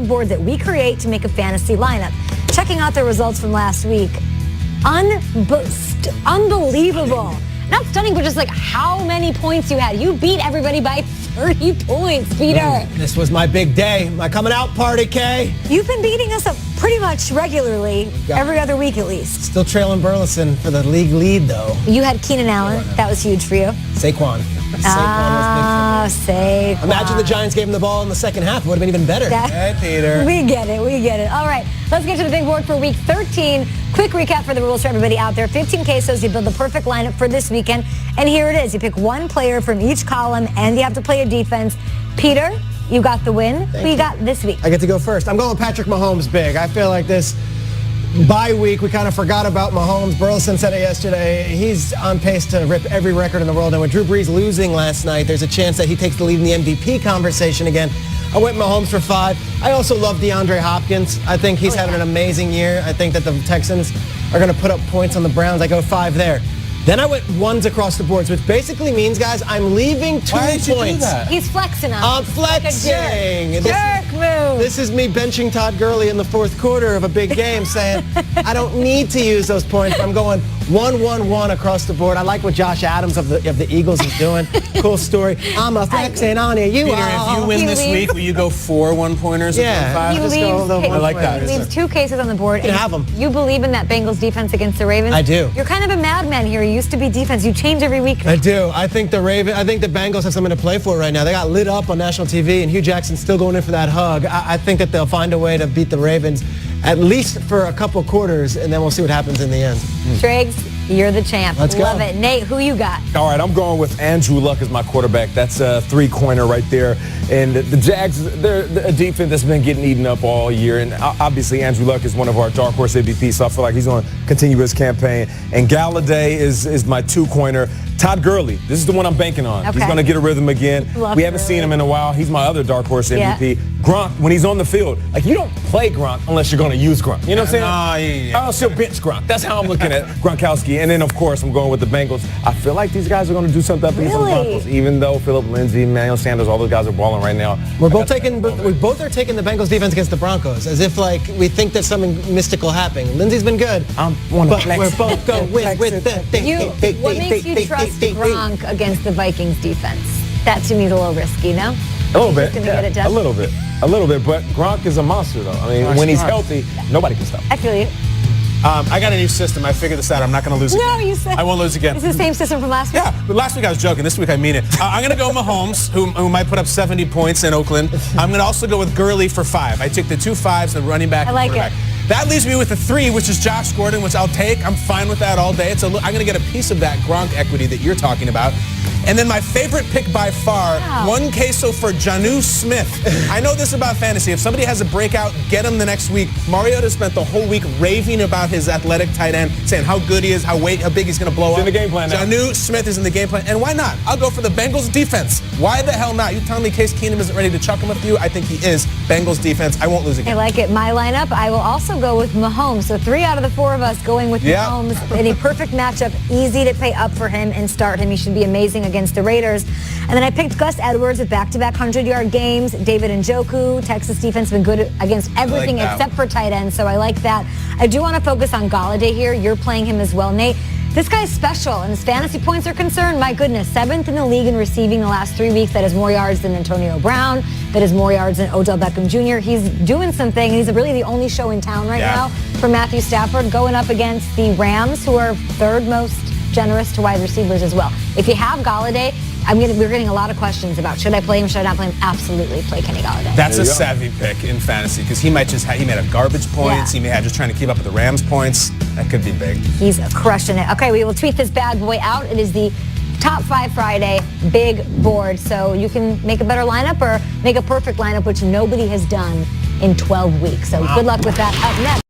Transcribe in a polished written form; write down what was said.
big board that we create to make a fantasy lineup. Checking out the results from last week. Unbelievable. Not stunning, but just like how many points you had. You beat everybody by 30 points, Peter. This was my big day, my coming out party, Kay. You've been beating us up pretty much regularly, every other week at least. Still trailing Burleson for the league lead, though. You had Keenan Allen. That was huge for you. Saquon. Saquon. Imagine the Giants gave him the ball in the second half. It would have been even better. Hey, Peter. We get it. All right, let's get to the big board for week 13. Quick recap for the rules for everybody out there. 15 quesos, you build the perfect lineup for this weekend. And here it is. You pick one player from each column, and you have to play a defense. Peter, you got the win. Who you got this week? I get to go first. I'm going with Patrick Mahomes big. I feel like this bye week, we kind of forgot about Mahomes. Burleson said it yesterday. He's on pace to rip every record in the world. And with Drew Brees losing last night, there's a chance that he takes the lead in the MVP conversation again. I went Mahomes for 5. I also love DeAndre Hopkins. I think he's having an amazing year. I think that the Texans are going to put up points on the Browns. I go 5 there. Then I went ones across the boards, which basically means, guys, I'm leaving 2 points. Why did you do that? He's flexing on I'm flexing. Like a jerk move. This is me benching Todd Gurley in the fourth quarter of a big game saying, I don't need to use those points. I'm going 1-1-1 across the board. I like what Josh Adams of the Eagles is doing. Cool story. I'm a flexing on you. Peter, if you win this week, will you go 4 1-pointers? Yeah. 5? I like that. He leaves 2 cases on the board. You can have them. You believe in that Bengals defense against the Ravens? I do. You're kind of a madman here. You used to be defense. You change every week. I do. I think the Bengals have something to play for right now. They got lit up on national TV, and Hugh Jackson's still going in for that hug. I think that they'll find a way to beat the Ravens, at least for a couple quarters, and then we'll see what happens in the end. Driggs, you're the champ. Let's go. Love it. Nate, who you got? All right, I'm going with Andrew Luck as my quarterback. That's a 3-coiner right there. And the Jags, they're a defense that's been getting eaten up all year. And obviously, Andrew Luck is one of our dark horse MVPs, so I feel like he's going to continue his campaign. And Galladay is my 2-coiner. Todd Gurley, this is the one I'm banking on. Okay. He's going to get a rhythm again. Love we haven't Gurley. seen him in a while. He's my other dark horse MVP. Gronk, when he's on the field, like you don't play Gronk unless you're going to use Gronk. You know what I'm saying? No, I'll still bench Gronk. That's how I'm looking at Gronkowski. And then, of course, I'm going with the Bengals. I feel like these guys are going to do something up against the Broncos, even though Phillip Lindsay, Emmanuel Sanders, all those guys are balling right now. We both are taking the Bengals defense against the Broncos, as if like we think there's something mystical happening. Lindsay's been good, but we're both going with the What makes you trust Gronk against the Vikings defense? That to me is a little risky, no? A little bit, Gonna get it done? a little bit. But Gronk is a monster, though. I mean, when he's healthy, nobody can stop him. I feel you. I got a new system. I figured this out. I'm not going to lose again. No, you said. I won't lose again. It's the same system from last week? Yeah, but last week I was joking. This week I mean it. I'm going to go Mahomes, who might put up 70 points in Oakland. I'm going to also go with Gurley for 5. I took the 2 5s, the running back. I like quarterback. it. That leaves me with a 3, which is Josh Gordon, which I'll take. I'm fine with that all day. I'm going to get a piece of that Gronk equity that you're talking about. And then my favorite pick by far, 1 queso for Jonnu Smith. I know this about fantasy. If somebody has a breakout, get him the next week. Mariota spent the whole week raving about his athletic tight end, saying how good he is, how big he's going to blow up. in the game plan now. Jonnu Smith is in the game plan. And why not? I'll go for the Bengals defense. Why the hell not? You telling me Case Keenum isn't ready to chuck him with you? I think he is. Bengals defense. I won't lose again. I like it. My lineup, I will also go with Mahomes. So 3 out of the 4 of us going with Mahomes in a perfect matchup. Easy to pay up for him and start him. He should be amazing against the Raiders. And then I picked Gus Edwards with back-to-back 100-yard games. David Njoku. Texas defense been good against everything except for tight ends, so I like that. I do want to focus on Galladay here. You're playing him as well, Nate. This guy's special, and as fantasy points are concerned, my goodness, 7th in the league in receiving the last 3 weeks. That is more yards than Antonio Brown. That is more yards than Odell Beckham Jr. He's doing something. He's really the only show in town right now for Matthew Stafford, going up against the Rams, who are 3rd most generous to wide receivers as well. If you have Galladay, we're getting a lot of questions about should I play him, should I not play him? Absolutely play Kenny Galladay. That's a savvy pick in fantasy because he might he may have garbage points. He may have just trying to keep up with the Rams points. That could be big. He's crushing it. Okay, we will tweet this bad boy out. It is the Top 5 Friday big board, so you can make a better lineup or make a perfect lineup, which nobody has done in 12 weeks. So good luck with that. Up next.